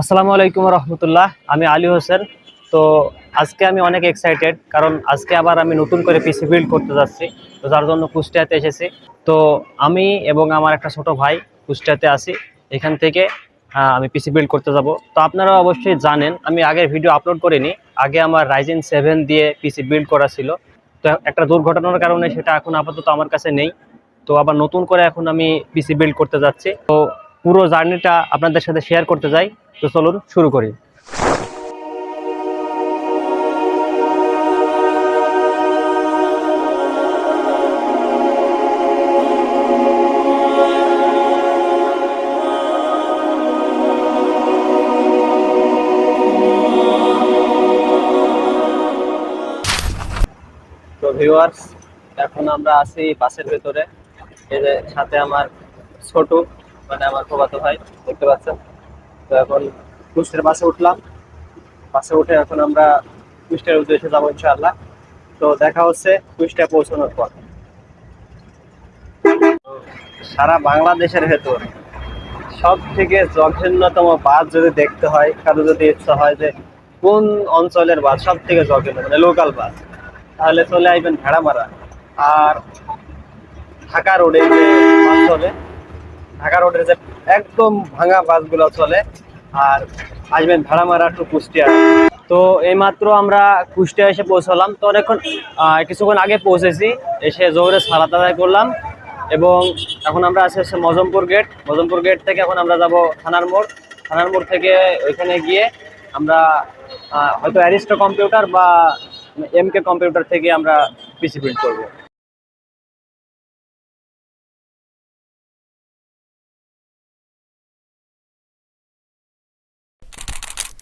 আসসালামু আলাইকুম রহমতুল্লাহ। আমি আলী হোসেন। তো আজকে আমি অনেক এক্সাইটেড, কারণ আজকে আবার আমি নতুন করে পিসি বিল্ড করতে যাচ্ছি। তো যার জন্য কুষ্টিয়াতে এসেছি। তো আমি এবং আমার একটা ছোট ভাই কুষ্টিয়াতে আছি। এখান থেকে আমি পিসি বিল্ড করতে যাব। তো আপনারা অবশ্যই জানেন, আমি আগের ভিডিও আপলোড করিনি। আগে আমার রাইজেন 7 দিয়ে পিসি বিল্ড করা ছিল। তো একটা দুর্ঘটনার কারণে সেটা এখন আপাতত আমার কাছে নেই। তো আবার নতুন করে এখন আমি পিসি বিল্ড করতে যাচ্ছি। তো পুরো জার্নিটা আপনাদের সাথে শেয়ার করতে যাই। তো চলুন শুরু করি। তো ভিউয়ার্স, এখন আমরা আছি বাসের ভেতরে। এই যে সাথে আমার ছোট, মানে আমার ফুফাতো ভাই, দেখতে পাচ্ছেন। তো এখন কুষ্টিয়ার বাসে উঠলাম। বাসে উঠে এখন আমরা কুষ্টিয়ার উদ্দেশ্যে যাবো ইনশাআল্লাহ। তো দেখা হচ্ছে কুষ্টিয়া পৌঁছানোর পর। সারা বাংলাদেশের ভেতর সব থেকে জঘন্যতম বাস যদি দেখতে হয়, কারো যদি ইচ্ছা হয় যে কোন অঞ্চলের বাস সব থেকে জঘন্য, মানে লোকাল বাস, তাহলে চলে আসবেন ভেড়ামারা। আর ঢাকা রোডে যে বাস চলে, ঢাকা রোডের যে একদম ভাঙা বাসগুলো চলে, আর আসবেন ভেড়ামারা টু কুষ্টিয়া। তো এইমাত্র আমরা কুষ্টিয়া এসে পৌঁছালাম। তো অনেকক্ষণ কিছুক্ষণ আগে পৌঁছেছি। এসে জোরে সালাত আদায় করলাম, এবং এখন আমরা আছি হচ্ছে মজমপুর গেট। মজমপুর গেট থেকে এখন আমরা যাব থানার মোড়। থানার মোড় থেকে ওইখানে গিয়ে আমরা হয়তো অ্যারিস্টো কম্পিউটার বা এমকে কম্পিউটার থেকে আমরা পিসি বিল্ড করবো।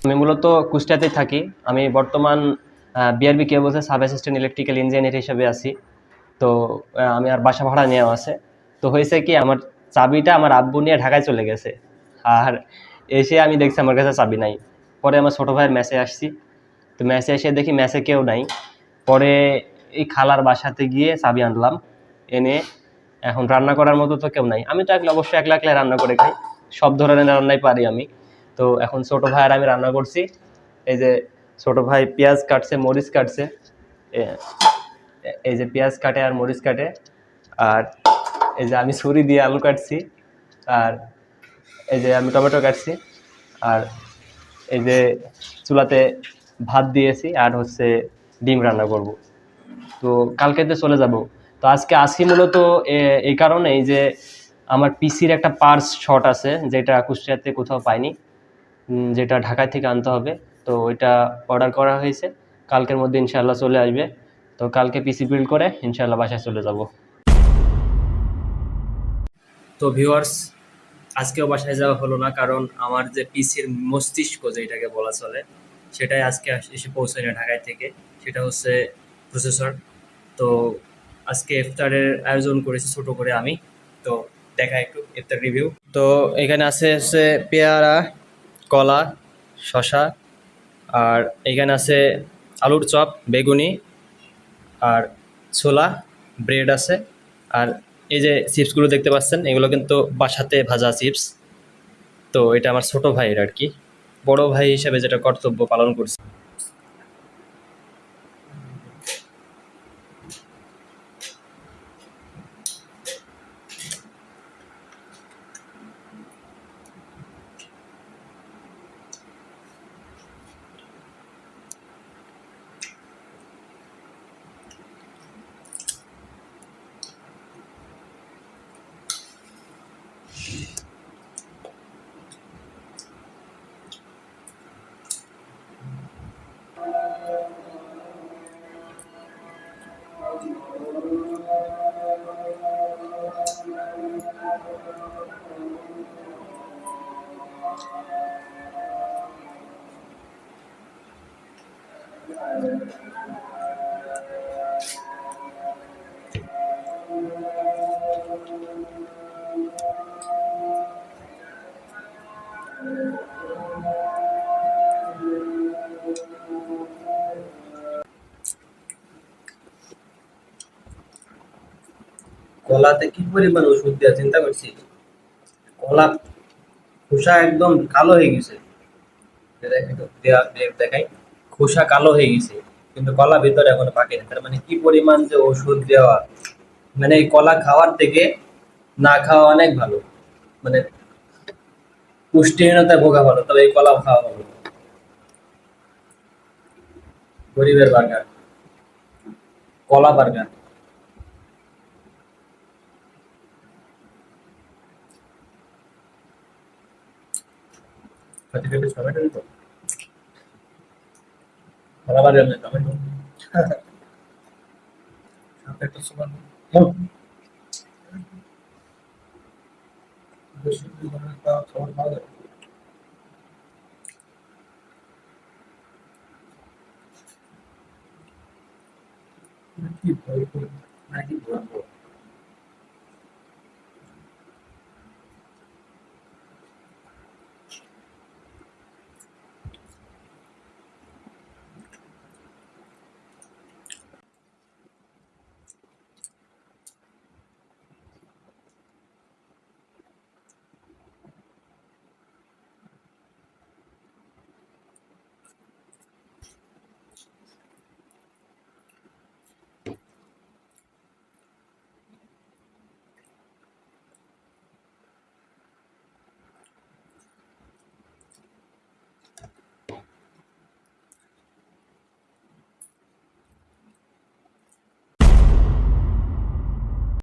আমি মূলত কুষ্টিয়াতেই থাকি। আমি বর্তমান বিআরবি কেবলসের সাব অ্যাসিস্ট্যান্ট ইলেকট্রিক্যাল ইঞ্জিনিয়ার হিসেবে আছি। তো আমি আর বাসা ভাড়া নেওয়া আছে। তো হয়েছে কি, আমার চাবিটা আমার আব্বু নিয়ে ঢাকায় চলে গেছে। আর এসে আমি দেখছি আমার কাছে চাবি নাই। পরে আমার ছোটো ভাইয়ের মেসে আসছি। তো মেসে এসে দেখি মেসে কেউ নাই। পরে এই খালার বাসাতে গিয়ে চাবি আনলাম, এনে এখন রান্না করার মতো তো কেউ নাই। আমি তো অবশ্যই একলা একলা রান্না করে খাই, সব ধরনের রান্নাই পারি আমি। তো এখন ছোটো ভাই আর আমি রান্না করছি। এই যে ছোটো ভাই পেঁয়াজ কাটছে, মরিচ কাটছে। এই যে পেঁয়াজ কাটে আর মরিচ কাটে। আর এই যে আমি ছুরি দিয়ে আলু কাটছি। আর এই যে আমি টমেটো কাটছি। আর এই যে চুলাতে ভাত দিয়েছি, আর হচ্ছে ডিম রান্না করব। তো কালকেতে চলে যাব। তো আজকে আসি মূলত এই কারণে, এই যে আমার পিসির একটা পার্স শর্ট আছে, যেটা কুষ্টিয়াতে কোথাও পাইনি, যেটা ঢাকা থেকে আনতে হবে। তো ওইটা অর্ডার করা হয়েছে, কালকের মধ্যে ইনশাআল্লাহ চলে আসবে। তো কালকে পিসি বিল্ড করে ইনশাআল্লাহ বাসায় চলে যাব। তো ভিউয়ার্স, আজকেও বাসায় যাওয়া হলো না, কারণ আমার যে পিসির মস্তিষ্ক যেটাকে বলা চলে, সেটাই আজকে এসে পৌঁছায় না ঢাকায় থেকে। সেটা হচ্ছে প্রসেসর। তো আজকে ইফতারের আয়োজন করেছি ছোট করে আমি। তো দেখা একটু ইফতার রিভিউ। তো এখানে আছে হচ্ছে পেয়ারা, কলা, শশা, আর এখানে আছে আলুর চপ, বেগুনি, আর ছোলা, ব্রেড আছে। আর এই যে চিপসগুলো দেখতে পাচ্ছেন, এগুলো কিন্তু বাসাতে ভাজা চিপস। তো এটা আমার ছোট ভাইয়ের আর কি, বড় ভাই হিসেবে যেটা কর্তব্য পালন করছি। কলাতে কি পরিমাণ ওষুধ দেওয়া চিন্তা করছি। কলা খোসা একদম কালো হয়ে গেছে। দেখাই, খোসা কালো হয়ে গেছে কিন্তু কলা ভিতরে এখনো পাকেনি। তার মানে কি পরিমাণ যে ওষুধ দেওয়া, মানে এই কলা খাওয়ার থেকে না খাওয়া অনেক ভালো। মানে পুষ্টিহীনতায় ভোগা ভালো, তবে এই কলাও খাওয়া ভালো। গরিবের বার্গার, কলা বার্গার। টমেটো দিত, কলা বার্গার নেই টমেটো। একটা সুপার খাবার খাওয়া যায়। কি ভয় করে নাকি বলবো।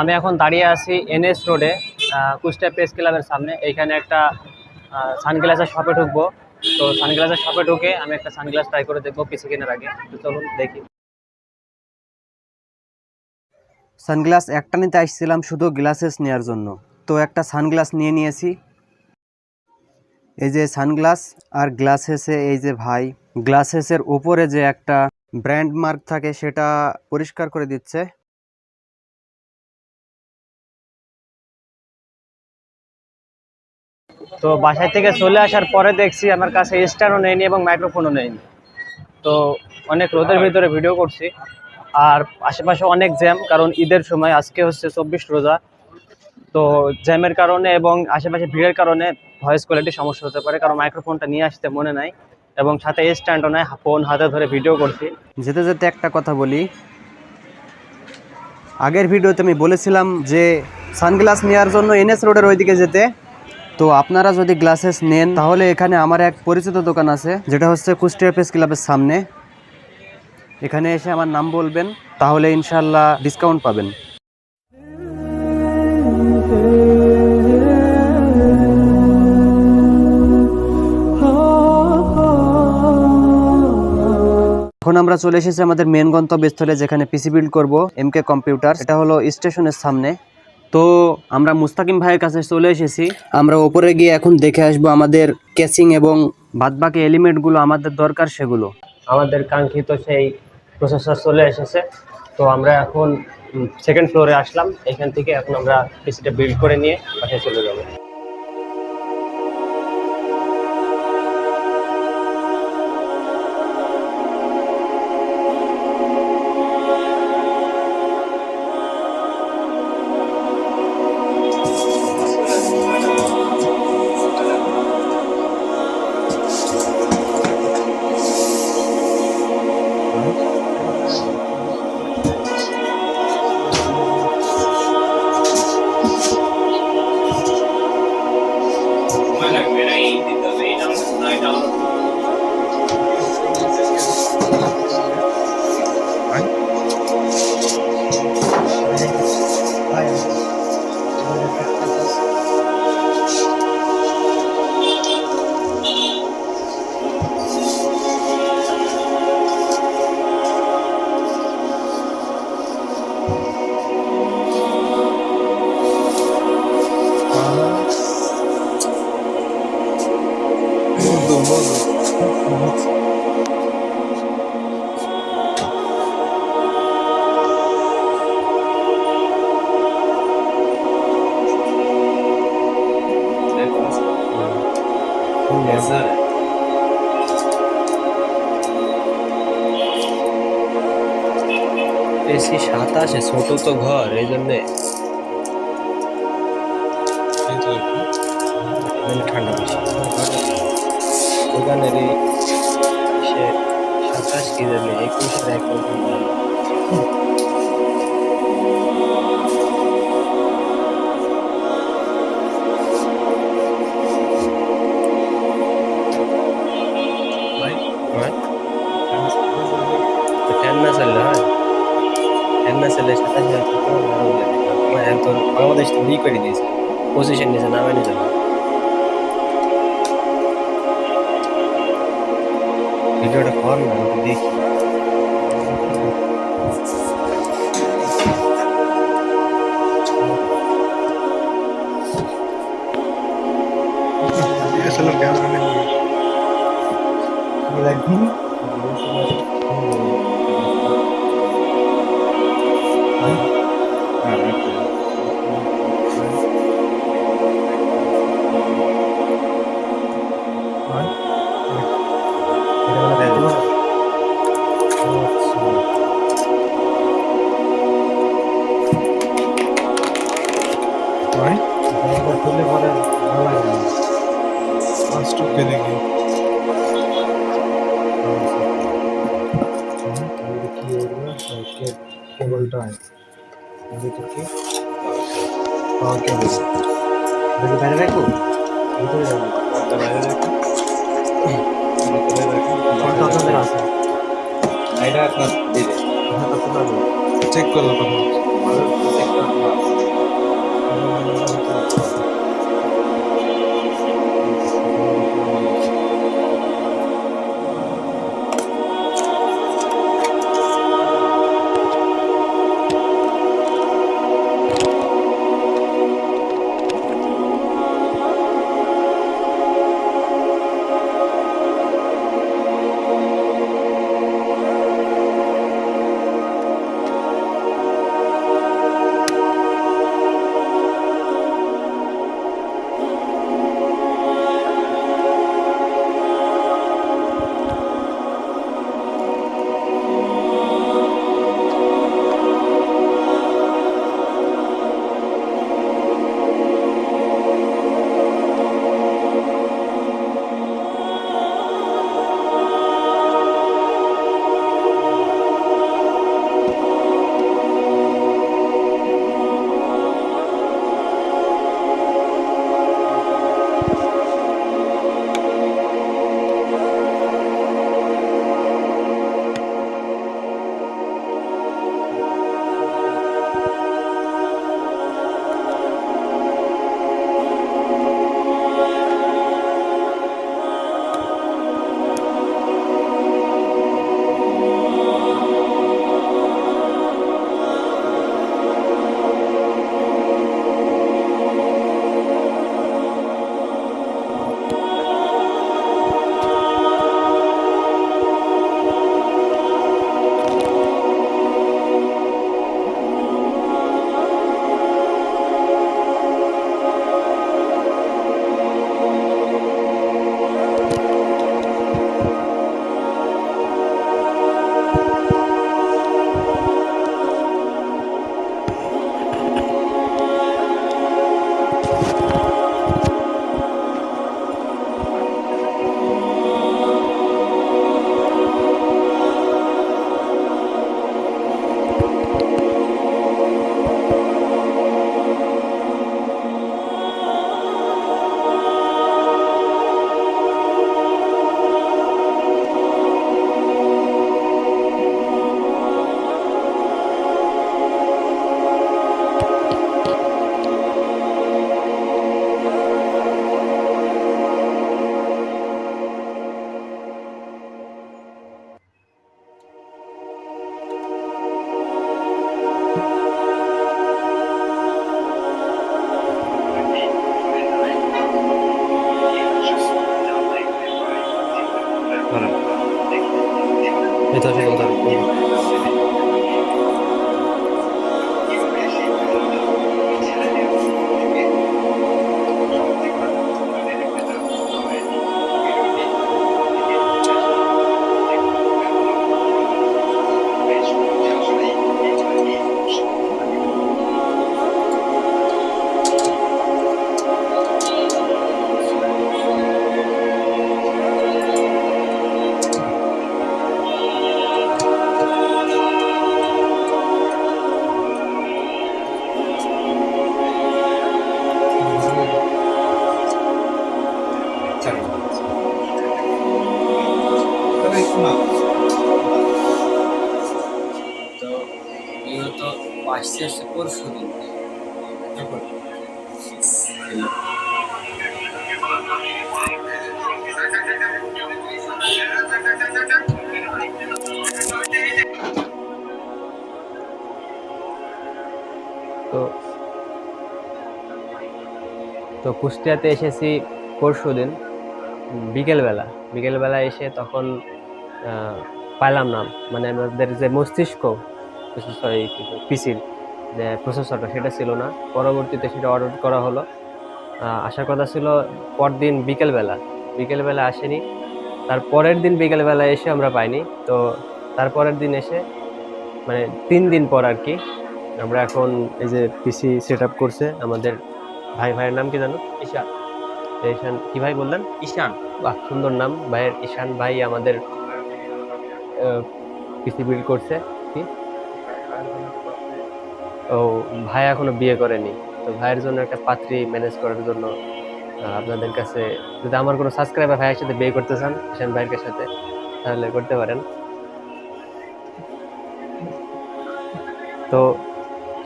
আমি এখন দাঁড়িয়ে আছি এনএস রোডে, কুষ্টিয়া প্রেস ক্লাবের সামনে। এইখানে একটা সানগ্লাসের শপে ঢুকবো। তো সানগ্লাসের শপে ঢুকে আমি একটা সানগ্লাস ট্রাই করে দেখবো পিসি কেনার আগে। তো চলুন দেখি। সানগ্লাস একটা নিতে আসছিলাম শুধু গ্লাসেস নেওয়ার জন্য, তো একটা সানগ্লাস নিয়ে নিয়েছি। এই যে সানগ্লাস আর গ্লাসেসে এই যে ভাই, গ্লাসেসের উপরে যে একটা ব্র্যান্ড মার্ক থাকে সেটা পরিষ্কার করে দিচ্ছে। তো বাসায় থেকে চলে আসার পরে দেখছি আমার কাছে স্ট্যান্ডও নেয়নি এবং মাইক্রোফোনও নেয়নি। তো অনেক রোদের ভিতরে ভিডিও করছি। আর আশেপাশে অনেক জ্যাম, কারণ ঈদের সময়, আজকে হচ্ছে 24 রোজা। তো জ্যামের কারণে এবং আশেপাশে ভিড়ের কারণে ভয়েস কোয়ালিটি সমস্যা হতে পারে, কারণ মাইক্রোফোনটা নিয়ে আসতে মনে নাই এবং সাথে স্ট্যান্ডও নাই, ফোন হাতে ধরে ভিডিও করছি। যেতে যেতে একটা কথা বলি, আগের ভিডিওতে আমি বলেছিলাম যে সানগ্লাস নেওয়ার জন্য এনএস রোডের ওইদিকে যেতে। তো আপনারা যদি গ্লাসেস নেন তাহলে এখানে আমার এক পরিচিত দোকান আছে, যেটা হচ্ছে কুষ্টিয়া প্রেস ক্লাবের সামনে। এখানে এসে আমার নাম বলবেন, তাহলে ইনশাল্লাহ ডিসকাউন্ট পাবেন। এখন আমরা চলে এসেছি আমাদের মেন গন্তব্যস্থলে, যেখানে পিসি বিল্ড করব, এমকে কম্পিউটার। এটা হলো স্টেশনের সামনে। তো আমরা মুস্তাকিম ভাইয়ের কাছে চলে এসেছি। আমরা ওপরে গিয়ে এখন দেখে আসবো আমাদের ক্যাচিং এবং বাদবাকি এলিমেন্টগুলো আমাদের দরকার সেগুলো। আমাদের কাঙ্ক্ষিত সেই প্রসেসর চলে এসেছে। তো আমরা এখন সেকেন্ড ফ্লোরে আসলাম। এখান থেকে এখন আমরা পিসিটা বিল্ড করে নিয়ে বাসায় চলে যাবো। এসি 27, ছোট তো ঘর, এই জন্যে ঠান্ডা বেশি দোকানের। সিজনে 21-এর এক বছর ধরে। ভাই হয় তো ফ্যান না চাললে হয়, ফ্যান না চাললে সাতাশ হাজার টাকা আরো বলে দিই তোমার একদম বাংলাদেশ তো ই করে দিয়েছে, পজিশন নিচে নামে নিয়ে যাবে। ভিডিওটা কর না, আমি তো দেখি। DSLR ক্যামেরা নেই একদিন আর একটা ভাই তুলে পরে ভালো লাগে না। ফার্স্ট ওকে দেখি কেবলটা ভিতর কি পাওয়ার কেবল দেখি বাইরে রাখো, ভিতরে রাখো, তো বাইরে দেখো ভিতরে দেখো ফোনটা আপনাদের আছে, এটা আপনার দিবে। হাত আছে পারবো চেক করো তখন এটা ঠিক কথা। তো বিগত আসছে পরশু দিন তো তো কুষ্টিয়াতে এসেছি পরশুদিন বিকেলবেলা। বিকেলবেলা এসে তখন পাইলাম না, মানে আমাদের যে মস্তিষ্ক সরি পিসির যে প্রসেসরটা সেটা ছিল না। পরবর্তীতে সেটা অর্ডার করা হলো। আসার কথা ছিল পরদিন বিকেলবেলা, বিকেলবেলা আসেনি। তার পরের দিন বিকেলবেলা এসে আমরা পাইনি। তো তারপরের দিন এসে মানে 3 দিন পর আর কি আমরা এখন এই যে পিসি সেট আপ করছে আমাদের ভাইয়ের নাম কি জানো? ঈশান। ঈশান কি ভাই বললেন? ঈশান। বাহ, সুন্দর নাম ভাইয়ের, ঈশান ভাই আমাদের পিসি বিল্ড করছে। কি ও, ভাই এখনো বিয়ে করেনি, তো ভাইয়ের জন্য একটা পাত্রী ম্যানেজ করার জন্য আপনাদের কাছে যদি আমার কোনো সাবস্ক্রাইবার ভাইয়ের সাথে বিয়ে করতে চান ঈশান ভাইয়ের সাথে, তাহলে করতে পারেন। তো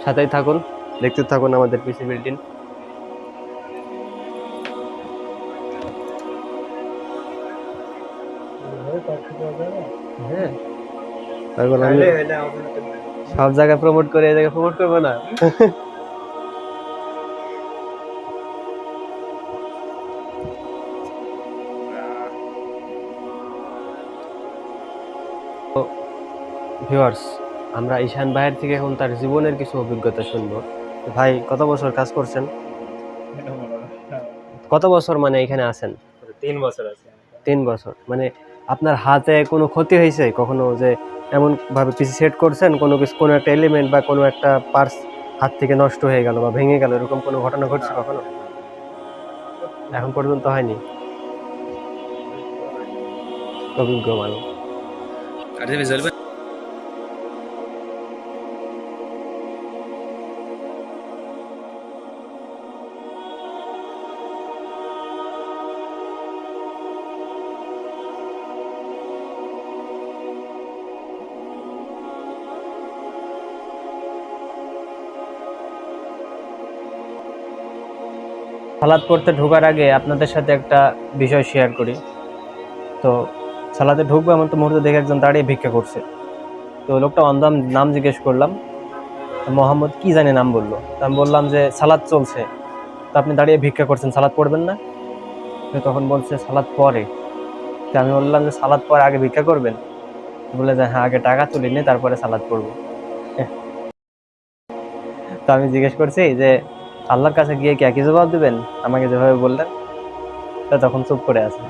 সাথেই থাকুন, দেখতে থাকুন আমাদের পিসি বিল্ডিং। হ্যাঁ, এখন আমি সব জায়গায় প্রমোট করে এই জায়গায় প্রমোট করবো না। ভিউয়ার্স, আমরা ঈশান ভাইয়ের থেকে এখন তার জীবনের কিছু অভিজ্ঞতা শুনবো। ভাই কত বছর কাজ করছেন? কত বছর মানে এখানে আছেন? 3 বছর আছে। 3 বছর। মানে আপনার হাতে কোনো ক্ষতি হয়েছে কখনো, যে এমন ভাবে পিসি সেট করছেন কোনো কিছু, কোনো একটা এলিমেন্ট বা কোনো একটা পার্টস হাত থেকে নষ্ট হয়ে গেল বা ভেঙে গেল, এরকম কোনো ঘটনা ঘটছে কখনো? এখন পর্যন্ত হয়নি। অভিজ্ঞ মানুষ। আর দেবে চলবে। সালাদ পড়তে ঢোকার আগে আপনাদের সাথে একটা বিষয় শেয়ার করি। তো সালাদে ঢুকবো এমন তো মুহূর্তে দেখে একজন দাঁড়িয়ে ভিক্ষা করছে। তো লোকটা অন্ধম নাম জিজ্ঞেস করলাম, তো মোহাম্মদ কি জানি নাম বললো। তো আমি বললাম যে সালাদ চলছে, তো আপনি দাঁড়িয়ে ভিক্ষা করছেন, সালাদ পড়বেন না? তো তখন বলছে সালাদ পরে। তো আমি বললাম যে সালাদ পরে আগে ভিক্ষা করবেন? বলে যে হ্যাঁ, আগে টাকা তুলে নিয়ে তারপরে সালাদ পড়বো। তো আমি জিজ্ঞেস করছি যে আল্লাহর কাছে গিয়ে কি একই জবাব দিবেন আমাকে যেভাবে বললেন? তো তখন চুপ করে আছে।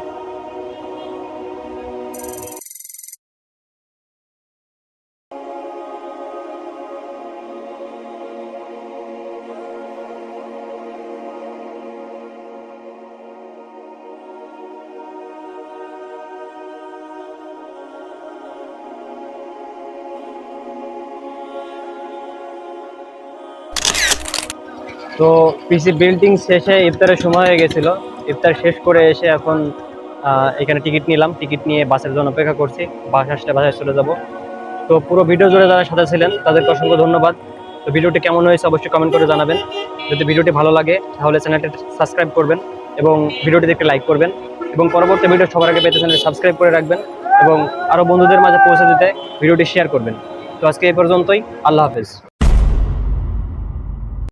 তো পিসি বিল্ডিং শেষে ইফতারের সময় হয়ে গেছিল। ইফতার শেষ করে এসে এখন এখানে টিকিট নিলাম, টিকিট নিয়ে বাসের জন্য অপেক্ষা করছি। বাস আসলে বাসায় চলে যাব। তো পুরো ভিডিও জুড়ে যারা সাথে ছিলেন তাদেরকে অসংখ্য ধন্যবাদ। তো ভিডিওটি কেমন হয়েছে অবশ্যই কমেন্ট করে জানাবেন। যদি ভিডিওটি ভালো লাগে তাহলে চ্যানেলটি সাবস্ক্রাইব করবেন এবং ভিডিওটি দেখতে লাইক করবেন, এবং পরবর্তী ভিডিও সবার আগে পেতে চ্যানেলটি সাবস্ক্রাইব করে রাখবেন এবং আরও বন্ধুদের মাঝে পৌঁছে দিতে ভিডিওটি শেয়ার করবেন। তো আজকে এই পর্যন্তই, আল্লাহ হাফেজ।